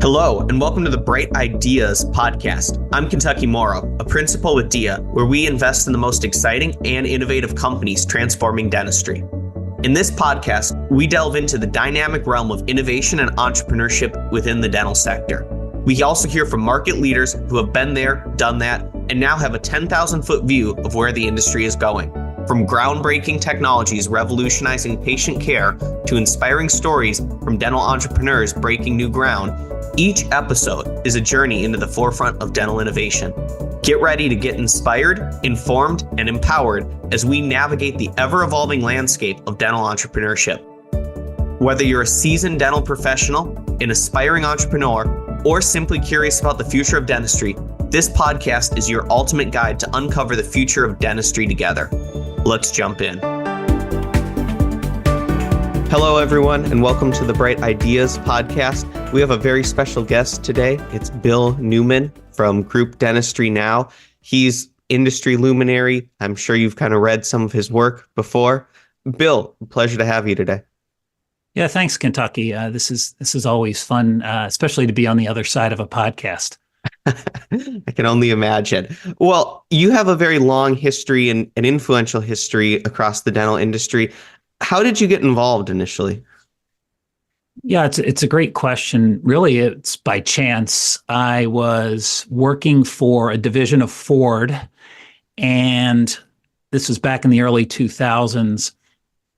Hello, and welcome to the Bright iDIAs podcast. I'm Kentucky Morrow, a principal with DIA, where we invest in the most exciting and innovative companies transforming dentistry. In this podcast, we delve into the dynamic realm of innovation and entrepreneurship within the dental sector. We also hear from market leaders who have been there, done that, and now have a 10,000-foot view of where the industry is going. From groundbreaking technologies revolutionizing patient care to inspiring stories from dental entrepreneurs breaking new ground, each episode is a journey into the forefront of dental innovation. Get ready to get inspired, informed, and empowered as we navigate the ever-evolving landscape of dental entrepreneurship. Whether you're a seasoned dental professional, an aspiring entrepreneur, or simply curious about the future of dentistry, this podcast is your ultimate guide to uncover the future of dentistry together. Let's jump in. Hello, everyone, and welcome to the Bright iDIAs podcast. We have a very special guest today. It's Bill Neumann from Group Dentistry Now. He's industry luminary. I'm sure you've kind of read some of his work before. Bill, pleasure to have you today. Yeah, thanks, Kentucky. This is always fun, especially to be on the other side of a podcast. I can only imagine. Well, you have a very long history and an influential history across the dental industry. How did you get involved initially? Yeah, it's a great question. Really, it's by chance. I was working for a division of Ford, and this was back in the early 2000s.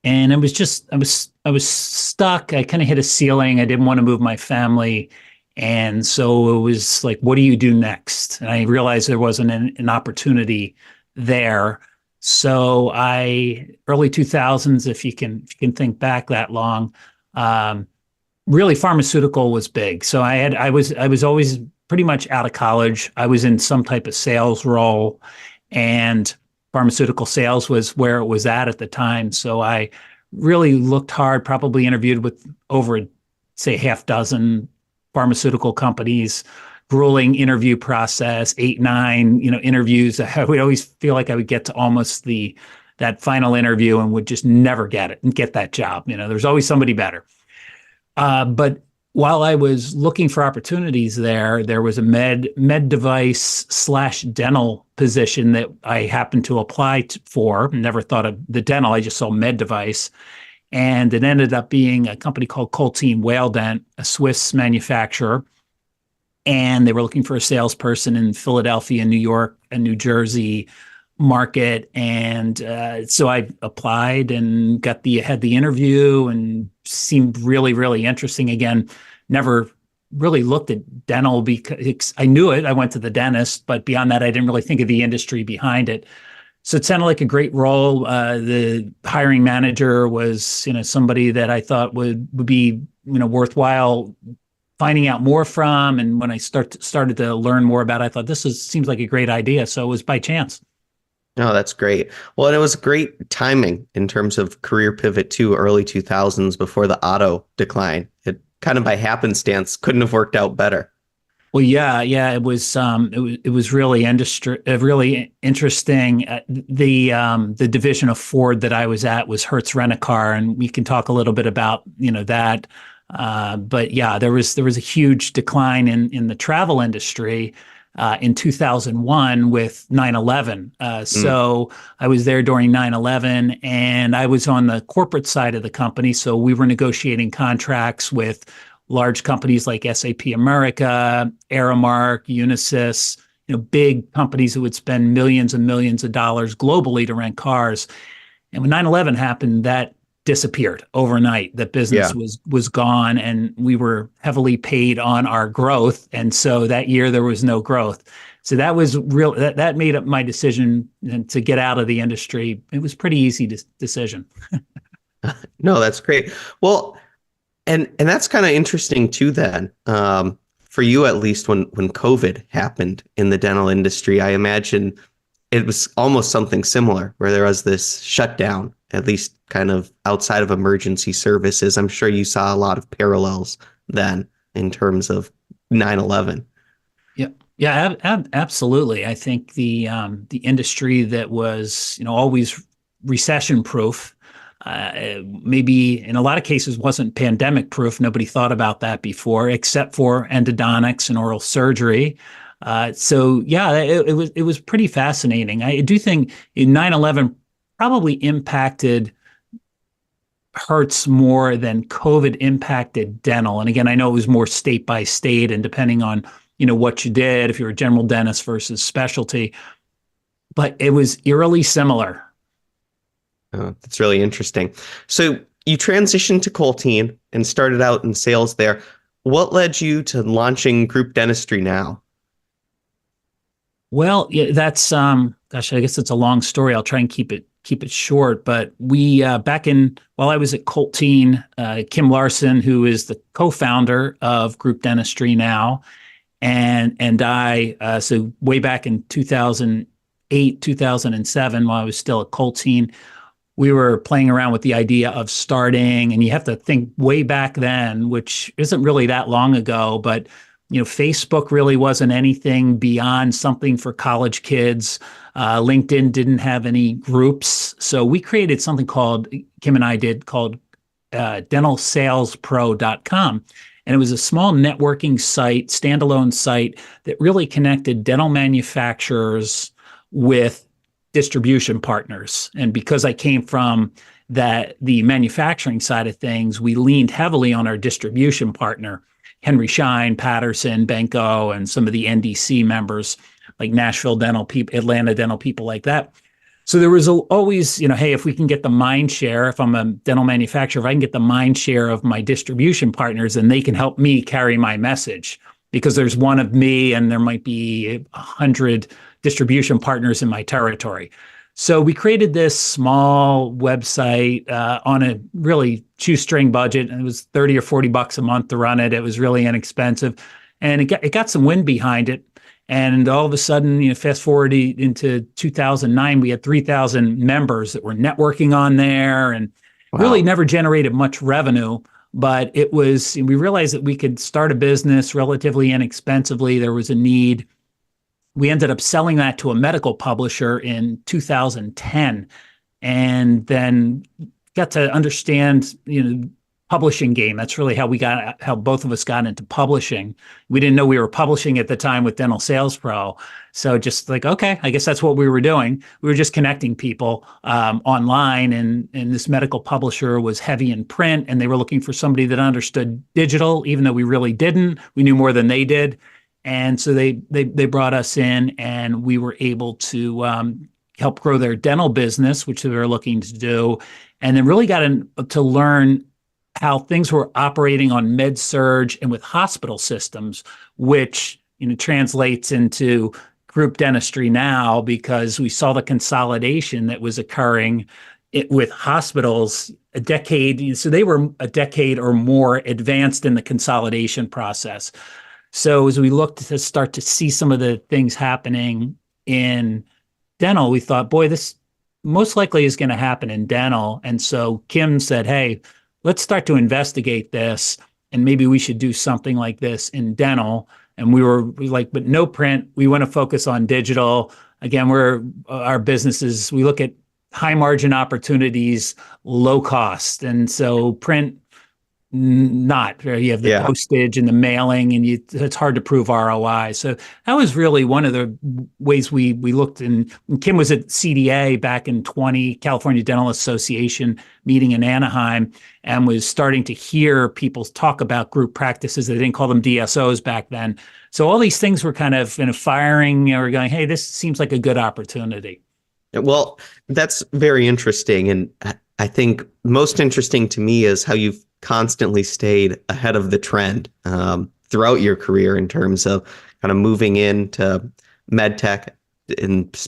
And it was just, I was stuck. I kind of hit a ceiling. I didn't want to move my family. And so it was like, what do you do next? And I realized there wasn't an opportunity there. So early 2000s, if you can think back that long, really pharmaceutical was big. So I was always pretty much out of college. I was in some type of sales role, and pharmaceutical sales was where it was at the time. So I really looked hard, probably interviewed with over, say, half dozen pharmaceutical companies, grueling interview process, 8, 9, interviews. I would always feel like I would get to almost that final interview and would just never get it and get that job. There's always somebody better. But while I was looking for opportunities there was a med device / dental position that I happened to apply for. Never thought of the dental. I just saw med device. And it ended up being a company called Coltine Whale-Dent, a Swiss manufacturer. And they were looking for a salesperson in Philadelphia, New York, and New Jersey market. And so I applied and had the interview and seemed really, really interesting. Again, never really looked at dental because I knew it. I went to the dentist, but beyond that, I didn't really think of the industry behind it. So it sounded like a great role. The hiring manager was, somebody that I thought would be, worthwhile finding out more from. And when I started to learn more about it, I thought seems like a great idea. So it was by chance. Oh, that's great. Well, and it was great timing in terms of career pivot to early 2000s before the auto decline. It kind of by happenstance couldn't have worked out better. Well, yeah, it was really really interesting. The division of Ford that I was at was Hertz Rent-A-Car, and we can talk a little bit about that. But yeah, there was a huge decline in the travel industry in 2001 with 9/11. So I was there during 9/11, and I was on the corporate side of the company. So we were negotiating contracts with large companies like SAP America, Aramark, Unisys, big companies who would spend millions and millions of dollars globally to rent cars. And when 9/11 happened, that disappeared overnight. The business was gone, and we were heavily paid on our growth. And so that year there was no growth. So that was real. That made up my decision to get out of the industry. It was a pretty easy decision. No, that's great. Well, and that's kind of interesting too then, for you at least when COVID happened in the dental industry. I imagine it was almost something similar where there was this shutdown, at least kind of outside of emergency services. I'm sure you saw a lot of parallels then in terms of 9/11. Yeah, absolutely. I think the industry that was always recession proof maybe in a lot of cases wasn't pandemic proof. Nobody thought about that before, except for endodontics and oral surgery. So yeah, it was pretty fascinating. I do think 9/11 probably impacted Hertz more than COVID impacted dental. And again, I know it was more state by state and depending on, what you did, if you're a general dentist versus specialty, but it was eerily similar. Oh, that's really interesting. So you transitioned to Colteen and started out in sales there. What led you to launching Group Dentistry Now? Well, yeah, that's gosh, I guess it's a long story. I'll try and keep it short. But we while I was at Colteen, Kim Larson, who is the co-founder of Group Dentistry Now, and I, so way back in 2008, 2007, while I was still at Colteen, we were playing around with the idea of starting, and you have to think way back then, which isn't really that long ago, but Facebook really wasn't anything beyond something for college kids. LinkedIn didn't have any groups. So we created something Kim and I did called dentalsalespro.com. And it was a small networking site, standalone site that really connected dental manufacturers with distribution partners. And because I came from the manufacturing side of things, we leaned heavily on our distribution partner, Henry Schein, Patterson, Benko, and some of the NDC members like Nashville Dental people, Atlanta Dental people like that. So there was always, hey, if we can get the mind share, if I'm a dental manufacturer, if I can get the mind share of my distribution partners, then they can help me carry my message because there's one of me and there might be 100 distribution partners in my territory. So we created this small website on a really shoestring budget, and it was $30 or $40 a month to run it. It was really inexpensive, and it got some wind behind it. And all of a sudden, fast forward into 2009, we had 3,000 members that were networking on there, and really never generated much revenue. But we realized that we could start a business relatively inexpensively. There was a need. We ended up selling that to a medical publisher in 2010, and then got to understand, publishing game. That's really how both of us got into publishing. We didn't know we were publishing at the time with Dental Sales Pro. So just like, okay, I guess that's what we were doing. We were just connecting people online, and this medical publisher was heavy in print, and they were looking for somebody that understood digital, even though we really didn't. We knew more than they did. And so they brought us in, and we were able to help grow their dental business, which they were looking to do, and then really got to learn how things were operating on med-surg and with hospital systems, which translates into Group Dentistry Now, because we saw the consolidation that was occurring with hospitals a decade. So they were a decade or more advanced in the consolidation process. So as we looked to start to see some of the things happening in dental, we thought, boy, this most likely is going to happen in dental. And so Kim said, hey, let's start to investigate this, and maybe we should do something like this in dental. And we were like, but no print. We want to focus on digital. Again, our businesses, we look at high margin opportunities, low cost. And so print, not. You have the postage and the mailing, and it's hard to prove ROI. So that was really one of the ways we looked. And Kim was at CDA back in California Dental Association meeting in Anaheim, and was starting to hear people talk about group practices. They didn't call them DSOs back then. So all these things were kind of firing, or going, hey, this seems like a good opportunity. Well, that's very interesting. And I think most interesting to me is how you've constantly stayed ahead of the trend throughout your career in terms of kind of moving into med tech and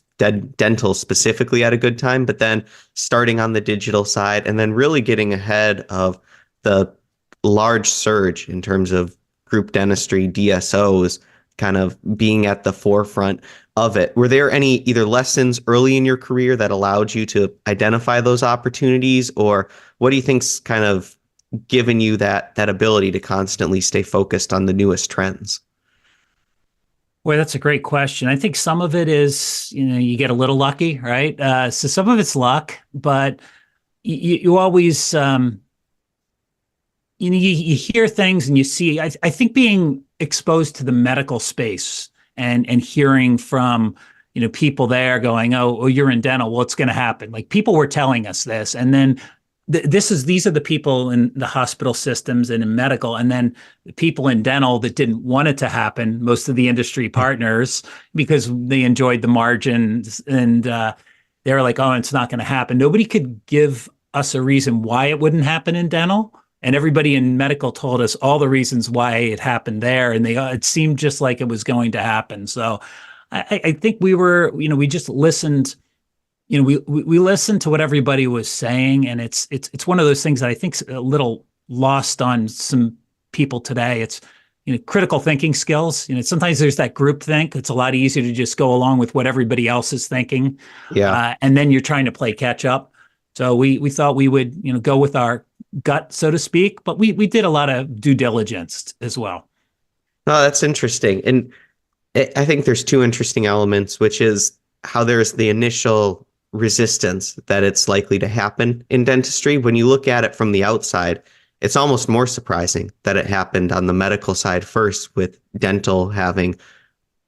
dental specifically at a good time, but then starting on the digital side and then really getting ahead of the large surge in terms of group dentistry, DSOs, kind of being at the forefront of it. Were there any either lessons early in your career that allowed you to identify those opportunities, or what do you think's kind of given you that ability to constantly stay focused on the newest trends? Well, that's a great question. I think some of it is, you get a little lucky, right? So some of it's luck, but you always, you hear things and you see, I think being exposed to the medical space and hearing from, people there going, oh, you're in dental, what's going to happen? Like people were telling us this. And then these are the people in the hospital systems and in medical, and then the people in dental that didn't want it to happen, most of the industry partners, because they enjoyed the margins and they were like, oh, it's not going to happen. Nobody could give us a reason why it wouldn't happen in dental. And everybody in medical told us all the reasons why it happened there. And it seemed just like it was going to happen. So I think we just listened. We listened to what everybody was saying, and it's one of those things that I think's a little lost on some people today. It's critical thinking skills. Sometimes there's that group think. It's a lot easier to just go along with what everybody else is thinking, and then you're trying to play catch up. So we thought we would go with our gut, so to speak, but we did a lot of due diligence as well. Oh, that's interesting, and I think there's two interesting elements, which is how there's the initial resistance that it's likely to happen in dentistry. When you look at it from the outside, it's almost more surprising that it happened on the medical side first, with dental having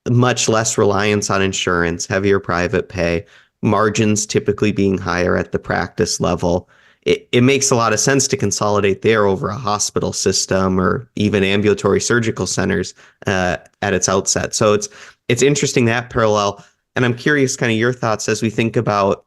much less reliance on insurance, heavier private pay, margins typically being higher at the practice level. It makes a lot of sense to consolidate there over a hospital system or even ambulatory surgical centers at its outset. So it's interesting, that parallel. And I'm curious kind of your thoughts as we think about,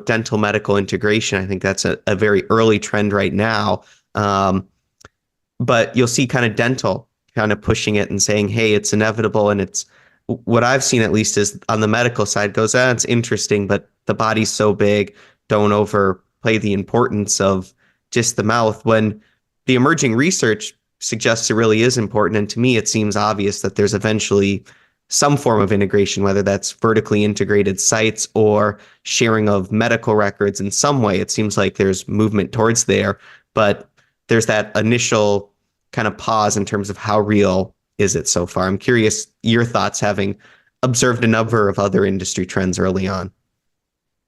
dental medical integration. I think that's a very early trend right now. But you'll see kind of dental kind of pushing it and saying, hey, it's inevitable. And it's what I've seen, at least, is on the medical side goes, it's interesting, but the body's so big, don't overplay the importance of just the mouth, when the emerging research suggests it really is important. And to me, it seems obvious that there's eventually some form of integration, whether that's vertically integrated sites or sharing of medical records in some way. It seems like there's movement towards there, but there's that initial kind of pause in terms of how real is it so far. I'm curious your thoughts, having observed a number of other industry trends early on.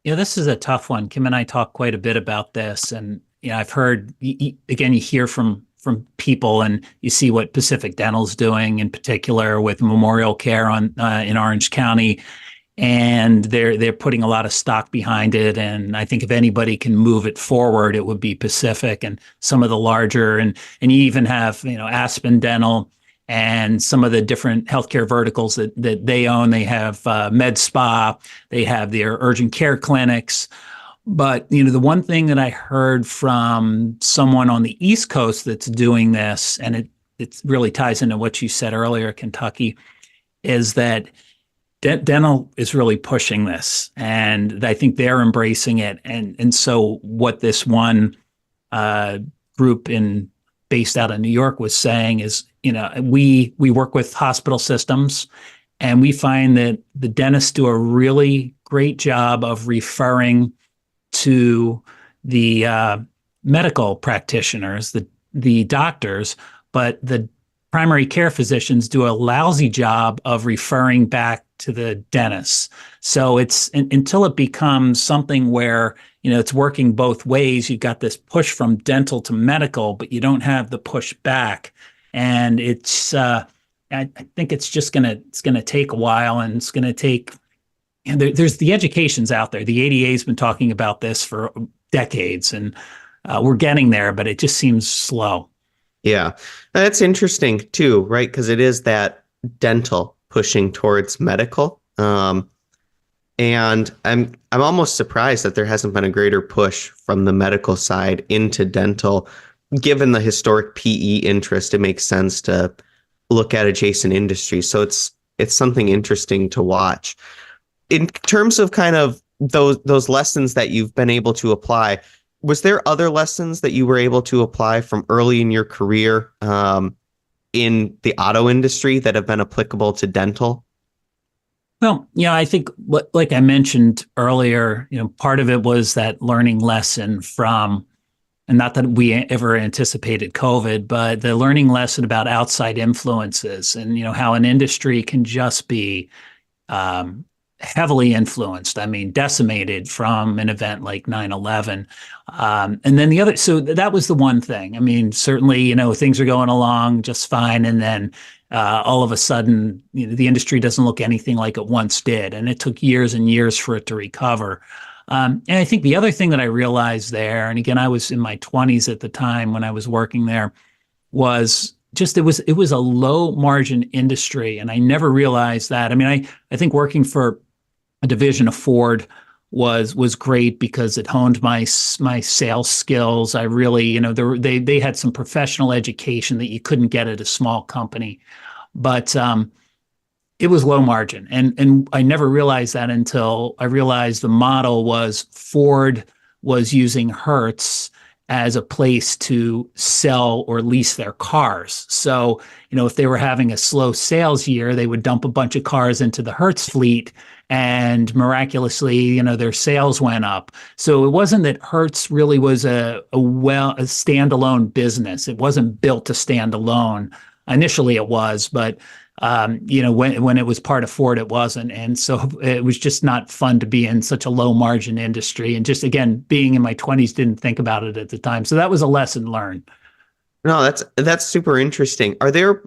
This is a tough one. Kim and I talk quite a bit about this, and I've heard, again, you hear from people, and you see what Pacific Dental's doing in particular with Memorial Care in Orange County, and they're putting a lot of stock behind it. And I think if anybody can move it forward, it would be Pacific and some of the larger, and you even have Aspen Dental and some of the different healthcare verticals that they own. They have med spa, they have their urgent care clinics. But the one thing that I heard from someone on the East Coast that's doing this, and it really ties into what you said earlier, Kentucky, is that dental is really pushing this, and I think they're embracing it. And so what this one group based out of New York was saying is, we work with hospital systems, and we find that the dentists do a really great job of referring to the medical practitioners, the doctors, but the primary care physicians do a lousy job of referring back to the dentists. So it's until it becomes something where it's working both ways. You've got this push from dental to medical, but you don't have the push back, and it's I think it's just gonna take a while, and it's gonna take. And there's the education's out there. The ADA's been talking about this for decades, and we're getting there, but it just seems slow. Yeah, that's interesting too, right? Because it is that dental pushing towards medical, and I'm almost surprised that there hasn't been a greater push from the medical side into dental, given the historic PE interest. It makes sense to look at adjacent industries, so it's something interesting to watch. In terms of kind of those lessons that you've been able to apply, was there other lessons that you were able to apply from early in your career in the auto industry that have been applicable to dental? Well, I think like I mentioned earlier, part of it was that learning lesson from, and not that we ever anticipated COVID, but the learning lesson about outside influences and, how an industry can just be heavily influenced, I mean, decimated from an event like 9/11. And then the other, so that was the one thing. I mean, certainly, things are going along just fine. And then all of a sudden, the industry doesn't look anything like it once did. And it took years and years for it to recover. And I think the other thing that I realized there, and again, I was in my 20s at the time when I was working there, was just it was a low margin industry. And I never realized that. I mean, I think working for a division of Ford was great because it honed my sales skills. I really, they had some professional education that you couldn't get at a small company, but it was low margin, and I never realized that until I realized the model was Ford was using Hertz as a place to sell or lease their cars. So, if they were having a slow sales year, they would dump a bunch of cars into the Hertz fleet, and miraculously, their sales went up. So it wasn't that Hertz really was a standalone business. It wasn't built to stand alone. Initially it was, but when it was part of Ford, it wasn't. And so it was just not fun to be in such a low margin industry. And just, again, being in my 20s, didn't think about it at the time. So that was a lesson learned. No, that's super interesting. Are there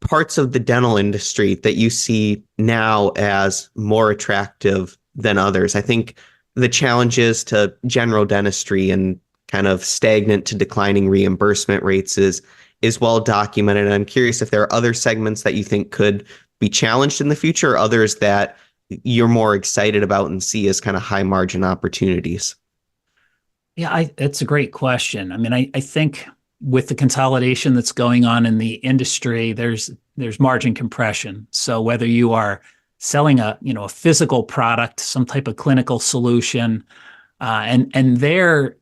parts of the dental industry that you see now as more attractive than others? I think the challenges to general dentistry and kind of stagnant to declining reimbursement rates is well documented. And I'm curious if there are other segments that you think could be challenged in the future, or others that you're more excited about and see as kind of high margin opportunities. Yeah, that's a great question. I mean, I think with the consolidation that's going on in the industry, there's margin compression. So whether you are selling a physical product, some type of clinical solution, and there,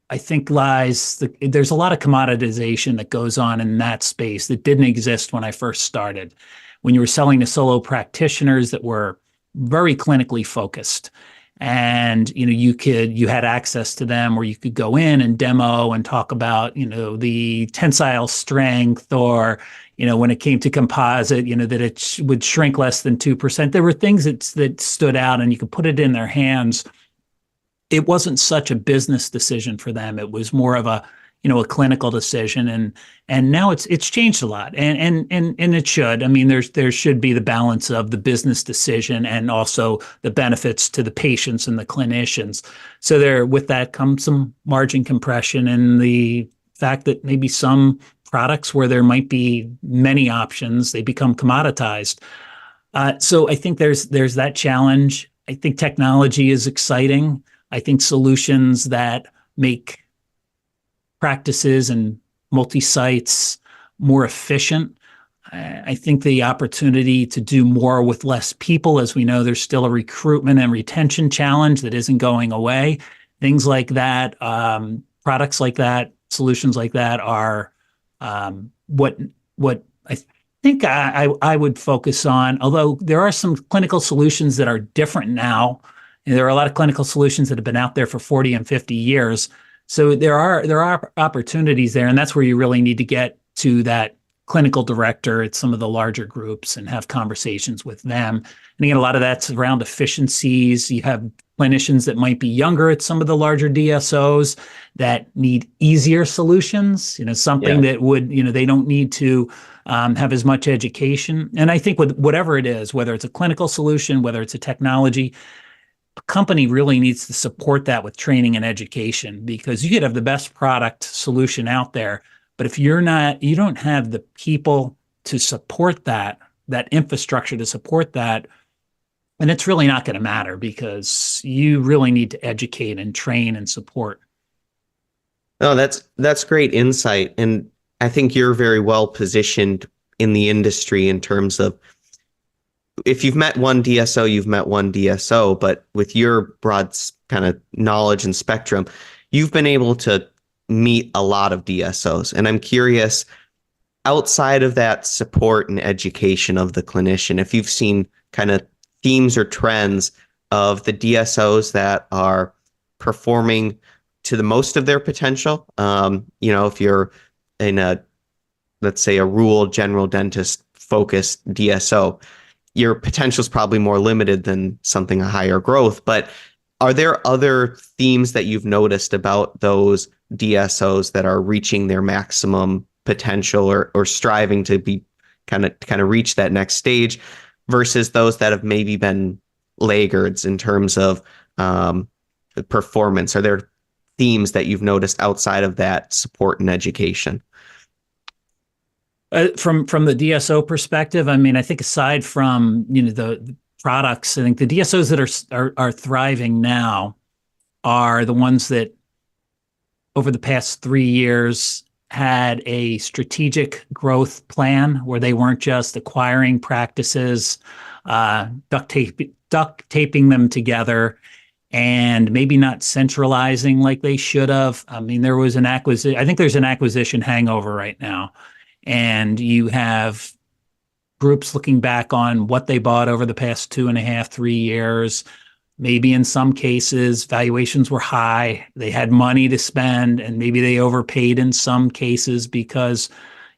I think there's a lot of commoditization that goes on in that space that didn't exist when I first started. When you were selling to solo practitioners that were very clinically focused, and you had access to them where you could go in and demo and talk about the tensile strength, or when it came to composite, that it would shrink less than 2%. There were things that stood out, and you could put it in their hands. It wasn't such a business decision for them. It was more of a clinical decision, and now it's changed a lot, and it should. I mean, there should be the balance of the business decision and also the benefits to the patients and the clinicians. So with that comes some margin compression, and the fact that maybe some products where there might be many options, they become commoditized. So I think there's that challenge. I think technology is exciting. I think solutions that make practices and multi-sites more efficient. I think the opportunity to do more with less people, as we know, there's still a recruitment and retention challenge that isn't going away. Things like that, products like that, solutions like that are what I think I would focus on. Although there are some clinical solutions that are different now. And there are a lot of clinical solutions that have been out there for 40 and 50 years. So there are opportunities there, and that's where you really need to get to that clinical director at some of the larger groups and have conversations with them. And again, a lot of that's around efficiencies. You have clinicians that might be younger at some of the larger DSOs that need easier solutions, something that would, they don't need to have as much education. And I think with whatever it is, whether it's a clinical solution, whether it's a technology, a company really needs to support that with training and education, because you could have the best product solution out there, but if you don't have the people to support that infrastructure to support that, then it's really not going to matter, because you really need to educate and train and support. No, that's great insight. And I think you're very well positioned in the industry in terms of, if you've met one DSO, you've met one DSO, but with your broad kind of knowledge and spectrum, you've been able to meet a lot of DSOs. And I'm curious, outside of that support and education of the clinician, if you've seen kind of themes or trends of the DSOs that are performing to the most of their potential. If you're in let's say a rural general dentist focused DSO, your potential is probably more limited than something a higher growth. But are there other themes that you've noticed about those DSOs that are reaching their maximum potential or striving to be kind of reach that next stage versus those that have maybe been laggards in terms of performance? Are there themes that you've noticed outside of that support and education? From the DSO perspective, I mean, I think aside from the products, I think the DSOs that are thriving now are the ones that over the past 3 years had a strategic growth plan where they weren't just acquiring practices, duct taping them together, and maybe not centralizing like they should have. I mean, there was an acquisition. I think there's an acquisition hangover right now. And you have groups looking back on what they bought over the past 2.5, 3 years. Maybe in some cases, valuations were high. They had money to spend, and maybe they overpaid in some cases because,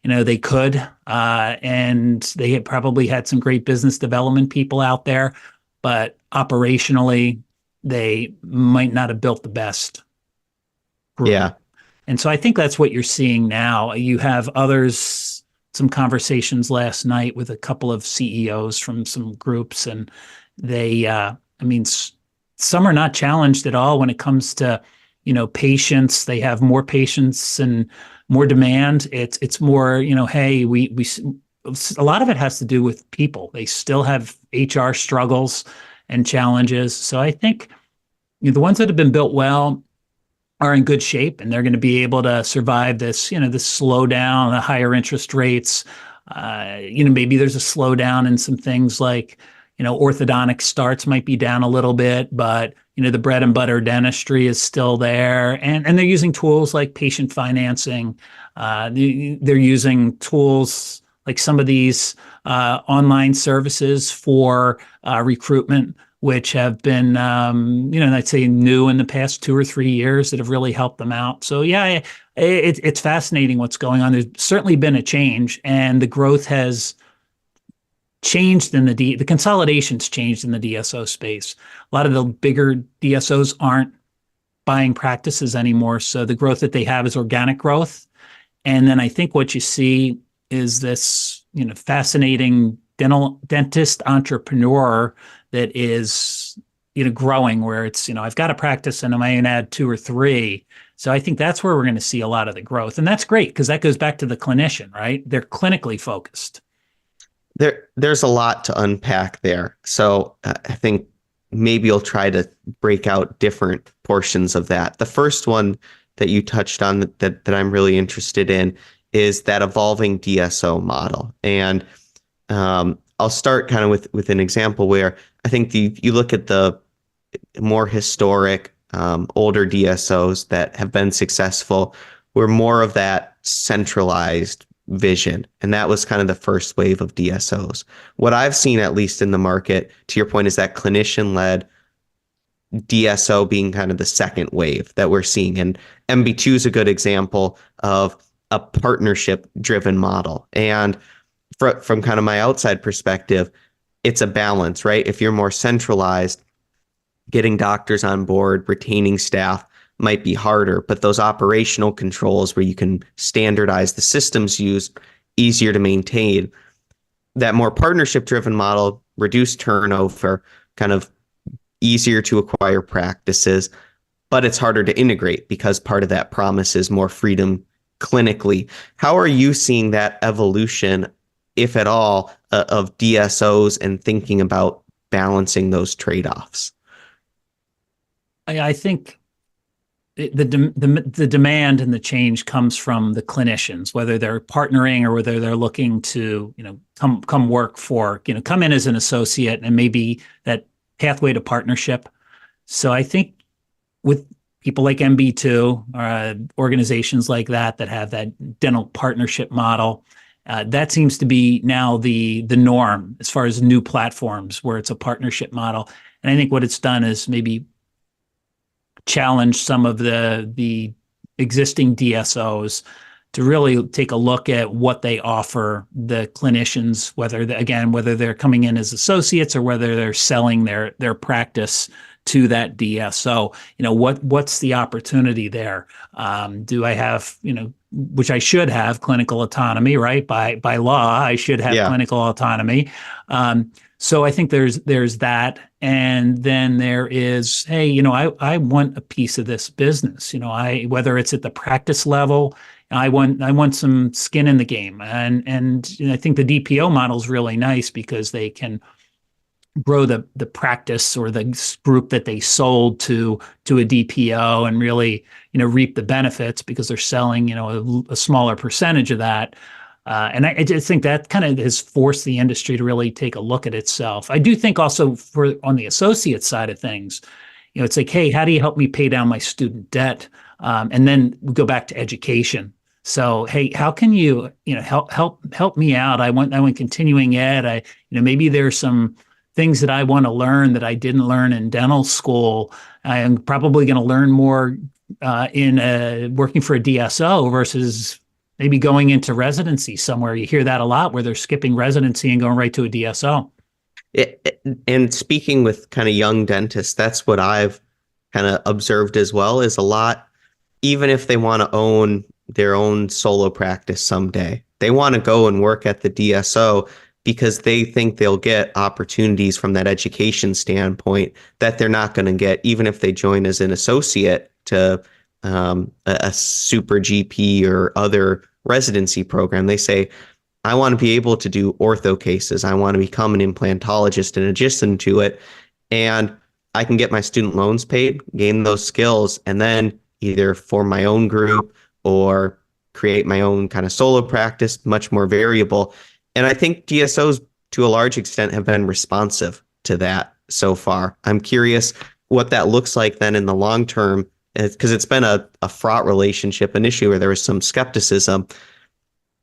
they could. And they had probably had some great business development people out there, but operationally, they might not have built the best group. Yeah. And so I think that's what you're seeing now. You have some conversations last night with a couple of CEOs from some groups, and they, some are not challenged at all when it comes to, patients. They have more patients and more demand. It's more, hey, we a lot of it has to do with people. They still have HR struggles and challenges. So I think the ones that have been built well are in good shape, and they're going to be able to survive this, this slowdown, the higher interest rates. Maybe there's a slowdown in some things like, orthodontic starts might be down a little bit, but, the bread and butter dentistry is still there. And they're using tools like patient financing. They're using tools like some of these online services for recruitment, which have been, I'd say new in the past 2 or 3 years that have really helped them out. So yeah, it's fascinating what's going on. There's certainly been a change, and the growth has changed in the consolidation's changed in the DSO space. A lot of the bigger DSOs aren't buying practices anymore. So the growth that they have is organic growth. And then I think what you see is this, fascinating dentist entrepreneur that is, growing, where it's, I've got a practice and I might add 2 or 3. So I think that's where we're going to see a lot of the growth. And that's great because that goes back to the clinician, right? They're clinically focused. There's a lot to unpack there. So I think maybe you'll try to break out different portions of that. The first one that you touched on that I'm really interested in is that evolving DSO model. And I'll start kind of with an example where I think you look at the more historic, older DSOs that have been successful, were more of that centralized vision. And that was kind of the first wave of DSOs. What I've seen, at least in the market, to your point, is that clinician-led DSO being kind of the second wave that we're seeing. And MB2 is a good example of a partnership-driven model. And from kind of my outside perspective, it's a balance, right? If you're more centralized, getting doctors on board, retaining staff might be harder, but those operational controls where you can standardize the systems used, easier to maintain. That more partnership-driven model, reduced turnover, kind of easier to acquire practices, but it's harder to integrate because part of that promise is more freedom clinically. How are you seeing that evolution, if at all, of DSOs and thinking about balancing those trade-offs? I think the demand and the change comes from the clinicians, whether they're partnering or whether they're looking to, come work for, come in as an associate, and maybe that pathway to partnership. So I think with people like MB2, organizations like that have that dental partnership model, that seems to be now the norm as far as new platforms where it's a partnership model. And I think what it's done is maybe challenge some of the existing DSOs to really take a look at what they offer the clinicians, whether they're coming in as associates or whether they're selling their practice to that DSO. What's the opportunity there? Do I have, which I should have clinical autonomy, right? By law, I should have clinical autonomy. So I think there's that. And then there is, hey, I want a piece of this business. Whether it's at the practice level, I want some skin in the game. And I think the DPO model is really nice because they can grow the practice or the group that they sold to a DPO and really, reap the benefits because they're selling, a smaller percentage of that. And I just think that kind of has forced the industry to really take a look at itself. I do think also on the associate side of things, it's like, hey, how do you help me pay down my student debt? And then we go back to education. So, hey, how can you, help me out? I want continuing ed. Maybe there's some things that I want to learn that I didn't learn in dental school. I am probably going to learn more in working for a DSO versus maybe going into residency somewhere. You hear that a lot where they're skipping residency and going right to a DSO. And speaking with kind of young dentists, that's what I've kind of observed as well, is a lot, even if they want to own their own solo practice someday, they want to go and work at the DSO because they think they'll get opportunities from that education standpoint that they're not going to get, even if they join as an associate to a super GP or other residency program. They say, I want to be able to do ortho cases. I want to become an implantologist in addition to it. And I can get my student loans paid, gain those skills, and then either form my own group or create my own kind of solo practice, much more variable. And I think DSOs, to a large extent, have been responsive to that so far. I'm curious what that looks like then in the long term, because it's been a fraught relationship initially where there was some skepticism.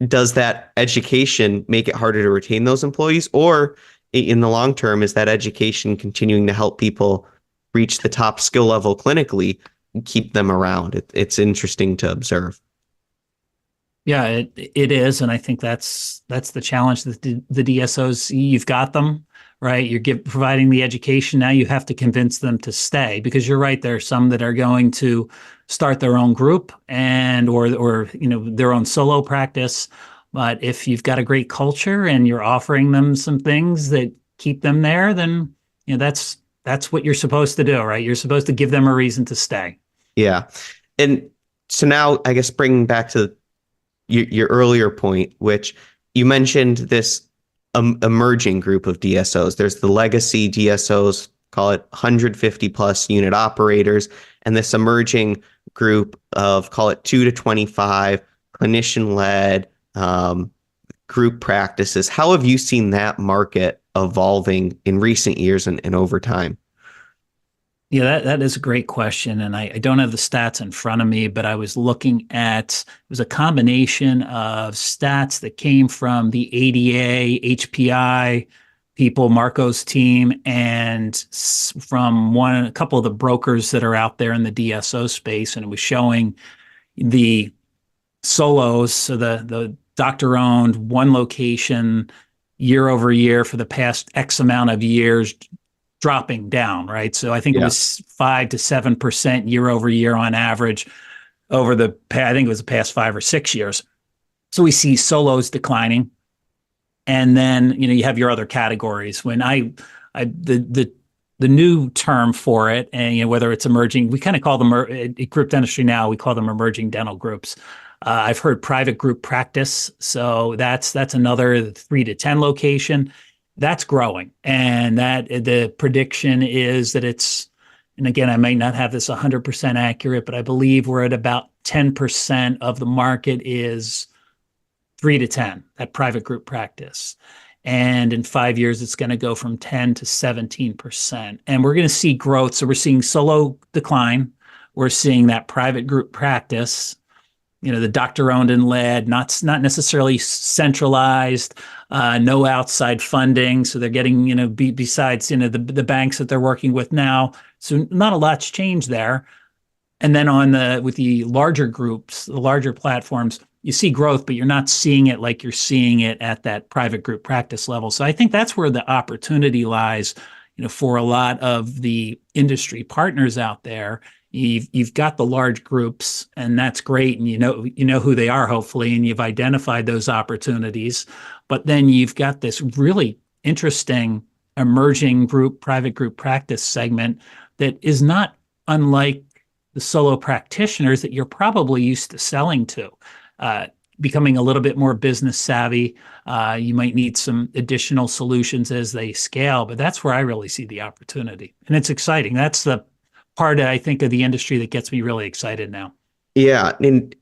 Does that education make it harder to retain those employees? Or in the long term, is that education continuing to help people reach the top skill level clinically, keep them around? It's interesting to observe. Yeah, it is. And I think that's the challenge that the DSOs, you've got them, right? You're providing the education. Now you have to convince them to stay, because you're right. There are some that are going to start their own group or their own solo practice. But if you've got a great culture and you're offering them some things that keep them there, then that's what you're supposed to do, right? You're supposed to give them a reason to stay. Yeah. And so now I guess bringing back to your earlier point, which you mentioned this emerging group of DSOs. There's the legacy DSOs, call it 150 plus unit operators, and this emerging group of, call it 2 to 25 clinician-led group practices. How have you seen that market evolving in recent years and over time? Yeah, that is a great question. And I don't have the stats in front of me, but I was looking at, it was a combination of stats that came from the ADA, HPI people, Marco's team, and from a couple of the brokers that are out there in the DSO space. And it was showing the solos, so the doctor-owned one location year over year for the past X amount of years, dropping down, right? So I think it was 5 to 7% year over year on average over I think it was the past 5 or 6 years. So we see solos declining. And then, you have your other categories. When the new term for it, and whether it's emerging, we kind of call them at Group Dentistry Now, we call them emerging dental groups. I've heard private group practice. So that's another 3 to 10 location. That's growing. And that the prediction is that and again, I might not have this 100% accurate, but I believe we're at about 10% of the market is 3 to 10, that private group practice. And in 5 years, it's going to go from 10 to 17%. And we're going to see growth. So we're seeing solo decline. We're seeing that private group practice, the doctor-owned and led, not necessarily centralized, no outside funding. So they're getting, besides, the banks that they're working with now. So not a lot's changed there. And then with the larger groups, the larger platforms, you see growth, but you're not seeing it like you're seeing it at that private group practice level. So I think that's where the opportunity lies, for a lot of the industry partners out there. You've got the large groups, and that's great, and you know who they are, hopefully, and you've identified those opportunities. But then you've got this really interesting emerging private group practice segment that is not unlike the solo practitioners that you're probably used to selling to. Becoming a little bit more business savvy. You might need some additional solutions as they scale, but that's where I really see the opportunity. And it's exciting. That's the part, I think, of the industry that gets me really excited now. Yeah. And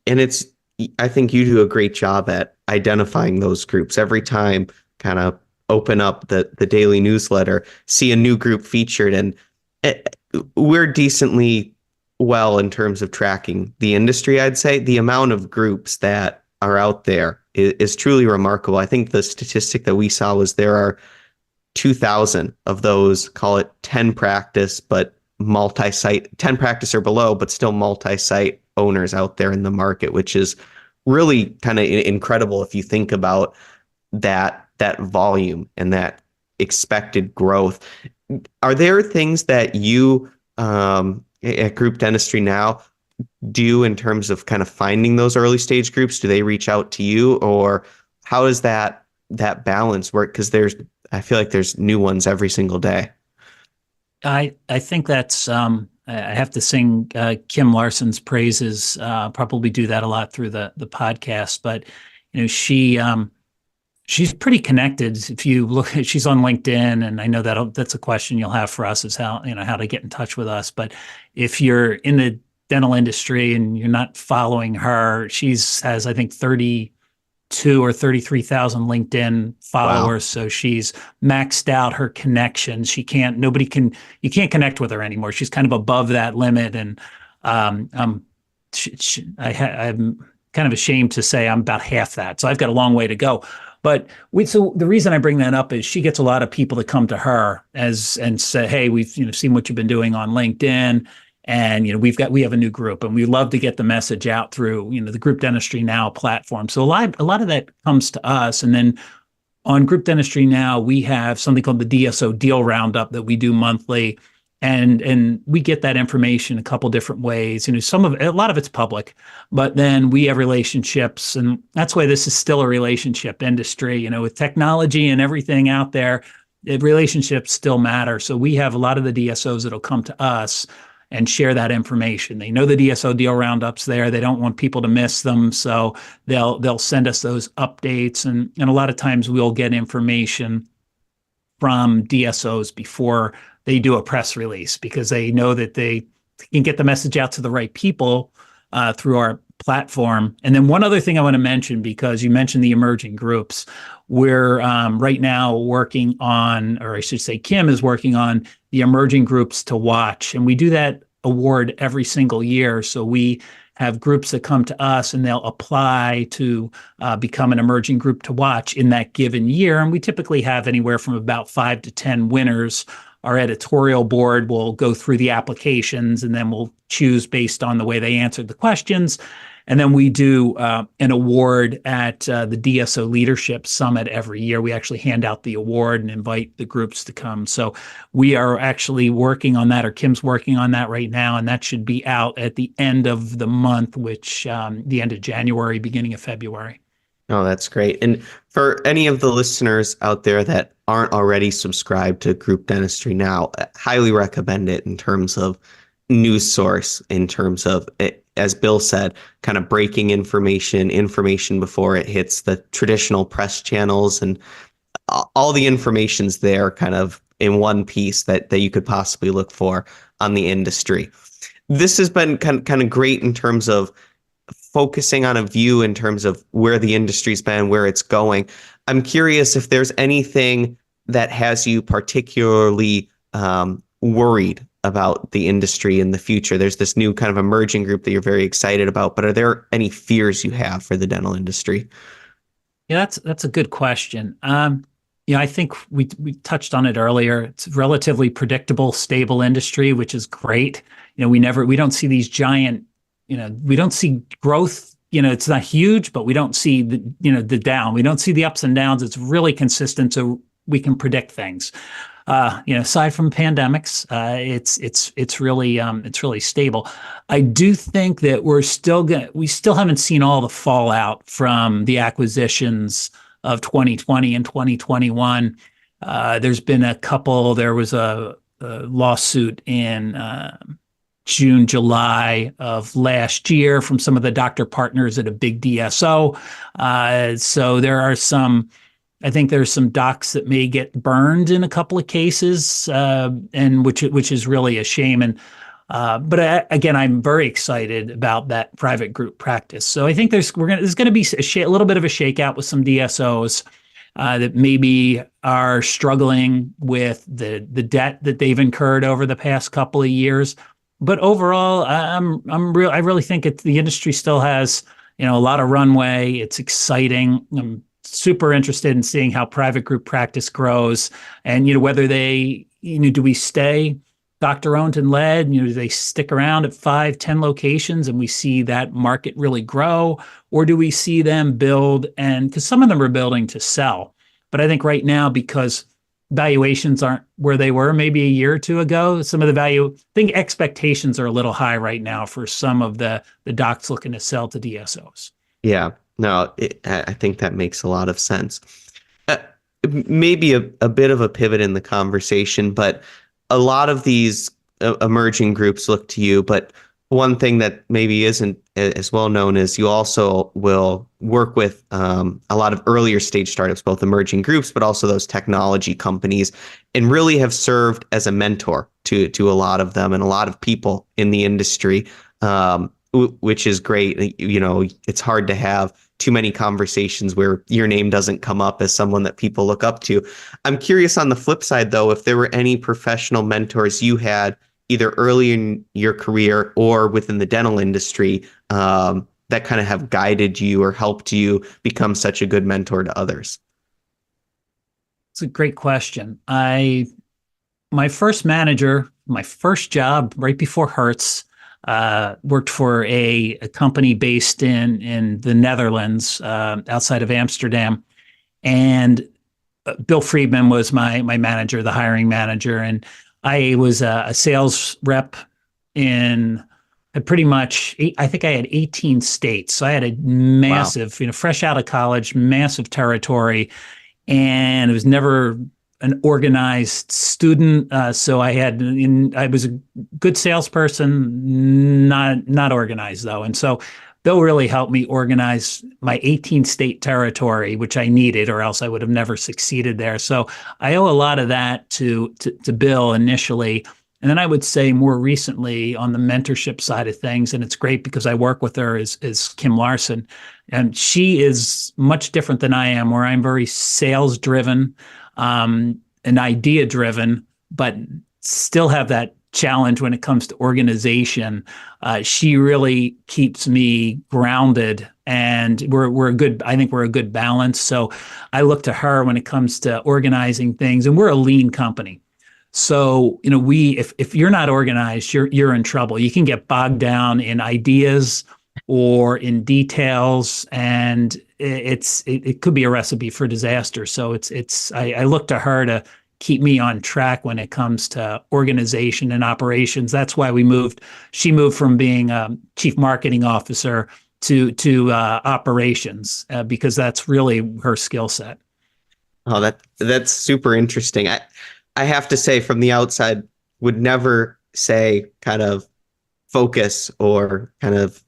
I think you do a great job at identifying those groups. Every time kind of open up the daily newsletter, see a new group featured, and we're decently well in terms of tracking the industry. I'd say the amount of groups that are out there is truly remarkable. I think the statistic that we saw was there are 2,000 of those, call it 10 practice, but multi-site, 10 practice or below, but still multi-site owners out there in the market, which is really kind of incredible if you think about that volume and that expected growth. Are there things that you at Group Dentistry Now do in terms of kind of finding those early stage groups? Do they reach out to you, or how does that balance work? Because I feel like there's new ones every single day. I think that's I have to sing Kim Larson's praises. Probably do that a lot through the podcast, but she's pretty connected. If you look, she's on LinkedIn, and I know that's a question you'll have for us, is how to get in touch with us. But if you're in the dental industry and you're not following her, has I think 32 or 33,000 LinkedIn followers. Wow. So she's maxed out her connections. You can't connect with her anymore. She's kind of above that limit. And I'm kind of ashamed to say I'm about half that. So I've got a long way to go. But so the reason I bring that up is she gets a lot of people to come to her and say, hey, we've seen what you've been doing on LinkedIn. And we have a new group, and we love to get the message out through the Group Dentistry Now platform. So a lot of that comes to us, and then on Group Dentistry Now we have something called the DSO Deal Roundup that we do monthly, and we get that information a couple different ways. A lot of it's public, but then we have relationships, and that's why this is still a relationship industry. With technology and everything out there, relationships still matter. So we have a lot of the DSOs that'll come to us and share that information. They know the DSO Deal Roundup's there. They don't want people to miss them, so they'll send us those updates. And a lot of times we'll get information from DSOs before they do a press release, because they know that they can get the message out to the right people through our platform. And then one other thing I want to mention, because you mentioned the emerging groups, we're right now working on, or I should say Kim is working on, the emerging groups to watch. And we do that award every single year. So we have groups that come to us and they'll apply to become an emerging group to watch in that given year. And we typically have anywhere from about 5 to 10 winners. Our editorial board will go through the applications, and then we'll choose based on the way they answered the questions. And then we do an award at the DSO Leadership Summit every year. We actually hand out the award and invite the groups to come. So we are actually working on that, or Kim's working on that right now, and that should be out at the end of the month, which the end of January, beginning of February. Oh, that's great. And for any of the listeners out there that aren't already subscribed to Group Dentistry Now, I highly recommend it in terms of news source, in terms of, as Bill said, kind of breaking information before it hits the traditional press channels, and all the information's there kind of in one piece that you could possibly look for on the industry. This has been kind of great in terms of focusing on a view in terms of where the industry's been, where it's going. I'm curious if there's anything that has you particularly worried about the industry in the future. There's this new kind of emerging group that you're very excited about, but are there any fears you have for the dental industry? Yeah, that's a good question. I think we touched on it earlier. It's a relatively predictable, stable industry, which is great. We don't see these giant, we don't see growth it's not huge, but we don't see the down. We don't see the ups and downs. It's really consistent, so we can predict things. Aside from pandemics, it's really stable. I do think that we still haven't seen all the fallout from the acquisitions of 2020 and 2021. There's been a couple. There was a lawsuit in June, July of last year from some of the doctor partners at a big DSO. So I think there's some docs that may get burned in a couple of cases, and which is really a shame. But again, I'm very excited about that private group practice. So I think there's going to be a little bit of a shakeout with some DSOs that maybe are struggling with the debt that they've incurred over the past couple of years. But overall, I really think the industry still has a lot of runway. It's exciting. I'm super interested in seeing how private group practice grows, and whether do we stay doctor owned and led? Do they stick around at 5, 10 locations and we see that market really grow, or do we see them build? And because some of them are building to sell, but I think right now, because valuations aren't where they were maybe a year or two ago, I think expectations are a little high right now for some of the docs looking to sell to DSOs. Yeah, no, I think that makes a lot of sense. Maybe a bit of a pivot in the conversation, but a lot of these emerging groups look to you. But one thing that maybe isn't as well known is you also will work with a lot of earlier stage startups, both emerging groups, but also those technology companies, and really have served as a mentor to a lot of them and a lot of people in the industry, which is great. It's hard to have too many conversations where your name doesn't come up as someone that people look up to. I'm curious on the flip side, though, if there were any professional mentors you had either early in your career or within the dental industry that kind of have guided you or helped you become such a good mentor to others. It's a great question. My first job right before Hertz, worked for a company based in the Netherlands, outside of Amsterdam, and Bill Friedman was my manager, the hiring manager, and I was a sales rep in pretty much, I think I had 18 states. So I had a massive, fresh out of college, massive territory, and it was never an organized student. So I was a good salesperson, not organized though. And so Bill really helped me organize my 18 state territory, which I needed, or else I would have never succeeded there. So I owe a lot of that to Bill initially. And then I would say more recently on the mentorship side of things, and it's great because I work with her, is Kim Larson. And she is much different than I am, where I'm very sales driven, and idea driven, but still have that challenge when it comes to organization. She really keeps me grounded, and I think we're a good balance. So I look to her when it comes to organizing things, and we're a lean company. So, if you're not organized, you're in trouble. You can get bogged down in ideas or in details, and it could be a recipe for disaster. So I look to her to keep me on track when it comes to organization and operations. That's why she moved from being a chief marketing officer to operations, because that's really her skill set. Oh, that's super interesting. I have to say, from the outside, would never say kind of focus or kind of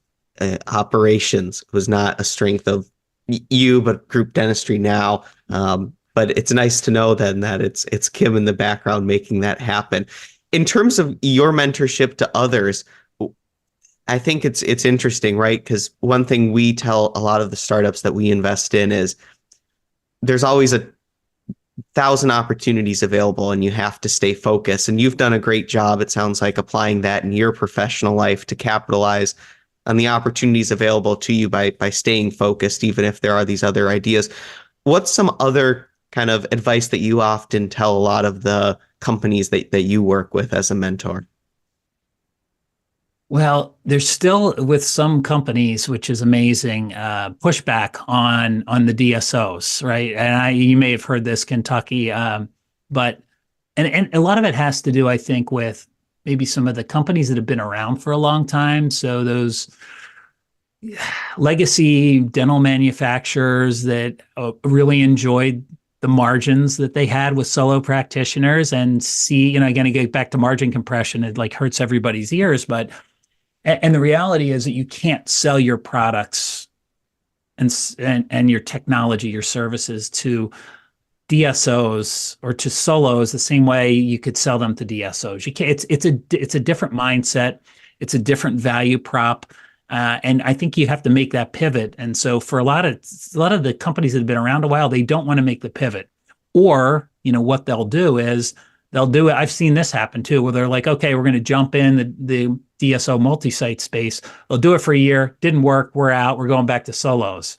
operations was not a strength of you, but Group Dentistry Now. But it's nice to know then that it's Kim in the background making that happen. In terms of your mentorship to others, I think it's interesting, right? Because one thing we tell a lot of the startups that we invest in is there's always 1,000 opportunities available, and you have to stay focused. And you've done a great job, it sounds like, applying that in your professional life to capitalize on the opportunities available to you by staying focused, even if there are these other ideas. What's some other kind of advice that you often tell a lot of the companies that you work with as a mentor? Well, there's still with some companies, which is amazing, pushback on the DSOs, right? And you may have heard this, Kentucky, but and a lot of it has to do, I think, with maybe some of the companies that have been around for a long time. So those legacy dental manufacturers that really enjoyed the margins that they had with solo practitioners and see, again, to get back to margin compression, it like hurts everybody's ears, but and the reality is that you can't sell your products and your technology, your services to DSOs or to solos the same way you could sell them to DSOs. You can't. It's a different mindset. It's a different value prop, and I think you have to make that pivot. And so for a lot of the companies that have been around a while, they don't want to make the pivot, or what they'll do is they'll do it. I've seen this happen too, where they're like, okay, we're going to jump in the DSO multi-site space. They'll do it for a year. Didn't work. We're out. We're going back to solos.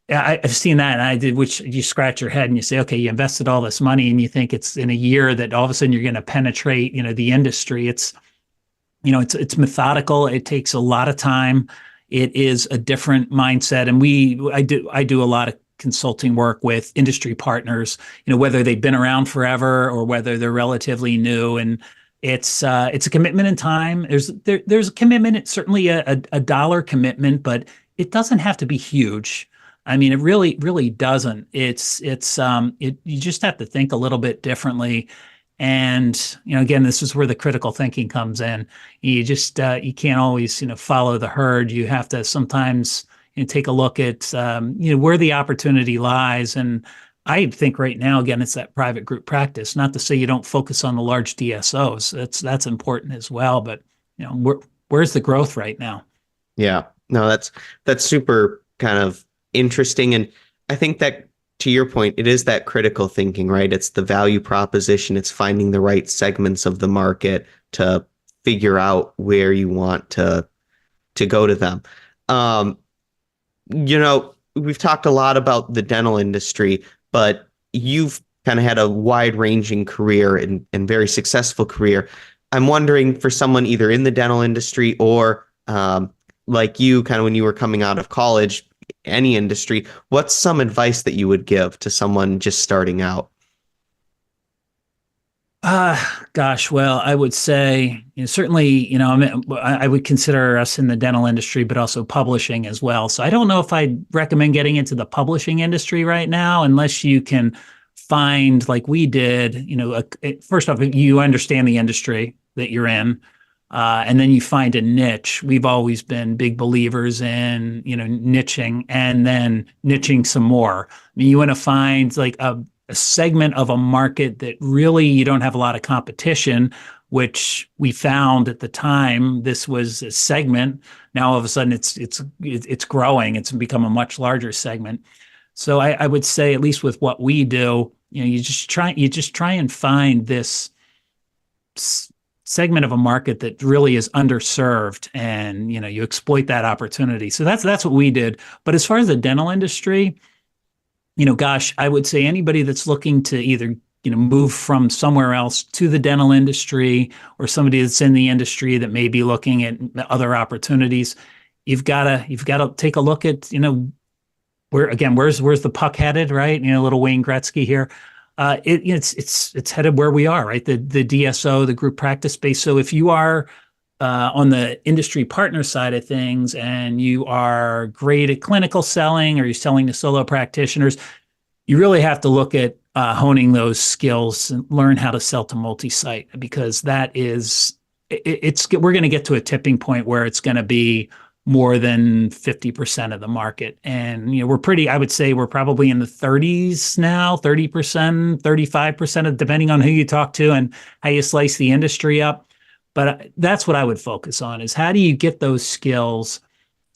Yeah, I've seen that, and I did. Which you scratch your head and you say, okay, you invested all this money, and you think it's in a year that all of a sudden you're going to penetrate, the industry. It's methodical. It takes a lot of time. It is a different mindset, and I do a lot of consulting work with industry partners, whether they've been around forever or whether they're relatively new, and it's a commitment in time. There's a commitment. It's certainly a dollar commitment, but it doesn't have to be huge. I mean, it really doesn't. You just have to think a little bit differently. And, again, this is where the critical thinking comes in. You just, you can't always, follow the herd. You have to sometimes take a look at, where the opportunity lies. And I think right now, again, it's that private group practice, not to say you don't focus on the large DSOs. That's important as well. But, where's the growth right now? Yeah, no, that's super kind of interesting. And I think that, to your point, it is that critical thinking, right? It's the value proposition. It's finding the right segments of the market to figure out where you want to go to them. We've talked a lot about the dental industry, but you've kind of had a wide-ranging career and very successful career. I'm wondering, for someone either in the dental industry or like you, kind of when you were coming out of college, any industry, what's some advice that you would give to someone just starting out? Gosh, well, I would say certainly, I would consider us in the dental industry, but also publishing as well. So I don't know if I'd recommend getting into the publishing industry right now, unless you can find, like we did, first off, you understand the industry that you're in. And then you find a niche. We've always been big believers in, niching and then niching some more. I mean, you want to find like a segment of a market that really you don't have a lot of competition, which we found at the time. This was a segment. Now all of a sudden it's growing. It's become a much larger segment. So I would say, at least with what we do, you just try and find this segment of a market that really is underserved, and you exploit that opportunity. So that's what we did. But as far as the dental industry, gosh, I would say anybody that's looking to either move from somewhere else to the dental industry, or somebody that's in the industry that may be looking at other opportunities, you've got to take a look at where's the puck headed, right? Little Wayne Gretzky here. It's headed where we are, right? The DSO, the group practice space. So if you are on the industry partner side of things, and you are great at clinical selling, or you're selling to solo practitioners, you really have to look at honing those skills and learn how to sell to multi-site, because we're going to get to a tipping point where it's going to be more than 50% of the market. And, I would say we're probably in the 30s now, 30%, 35%, depending on who you talk to and how you slice the industry up. But that's what I would focus on, is how do you get those skills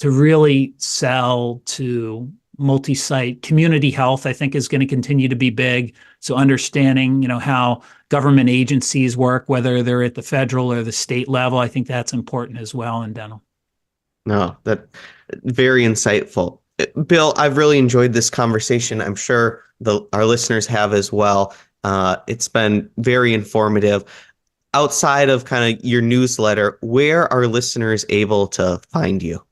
to really sell to multi-site. Community health, I think, is going to continue to be big. So understanding, how government agencies work, whether they're at the federal or the state level, I think that's important as well in dental. No, that very insightful. Bill, I've really enjoyed this conversation. I'm sure our listeners have as well. It's been very informative. outside of kind of your newsletter, where are listeners able to find you?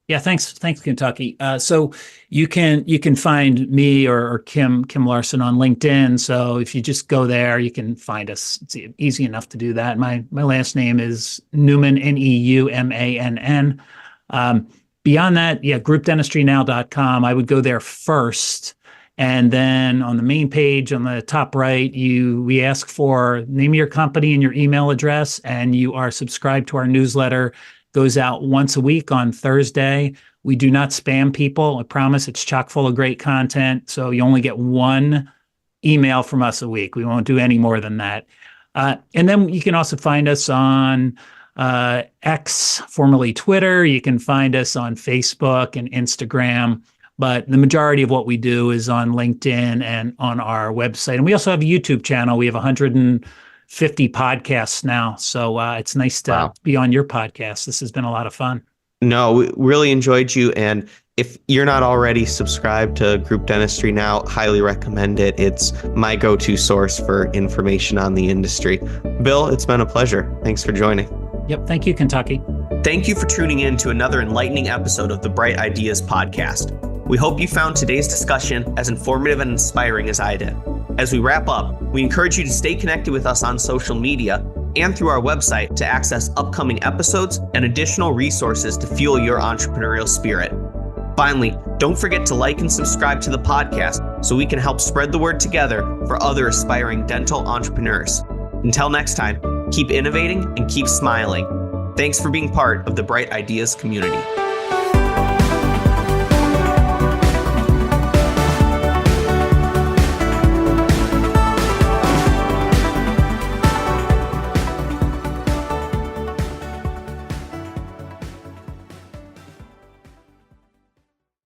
Yeah, thanks, Kentucky. So you can find me or Kim Larson on LinkedIn. So if you just go there, you can find us. It's easy enough to do that. My last name is Neumann, Neumann. Beyond that, yeah, groupdentistrynow.com. I would go there first. And then on the main page on the top right, we ask for name of your company and your email address, and you are subscribed to our newsletter. Goes out once a week on Thursday. We do not spam people. I promise. It's chock full of great content. So you only get one email from us a week. We won't do any more than that. And then you can also find us on X, formerly Twitter. You can find us on Facebook and Instagram. But the majority of what we do is on LinkedIn and on our website. And we also have a YouTube channel. We have 150 podcasts now. So it's nice to be on your podcast. This has been a lot of fun. No, we really enjoyed you. And if you're not already subscribed to Group Dentistry Now, highly recommend it. It's my go-to source for information on the industry. Bill, it's been a pleasure. Thanks for joining. Yep. Thank you, Kentucky. Thank you for tuning in to another enlightening episode of the Bright Ideas podcast. We hope you found today's discussion as informative and inspiring as I did. As we wrap up, we encourage you to stay connected with us on social media and through our website to access upcoming episodes and additional resources to fuel your entrepreneurial spirit. Finally, don't forget to like and subscribe to the podcast so we can help spread the word together for other aspiring dental entrepreneurs. Until next time, keep innovating and keep smiling. Thanks for being part of the Bright Ideas community.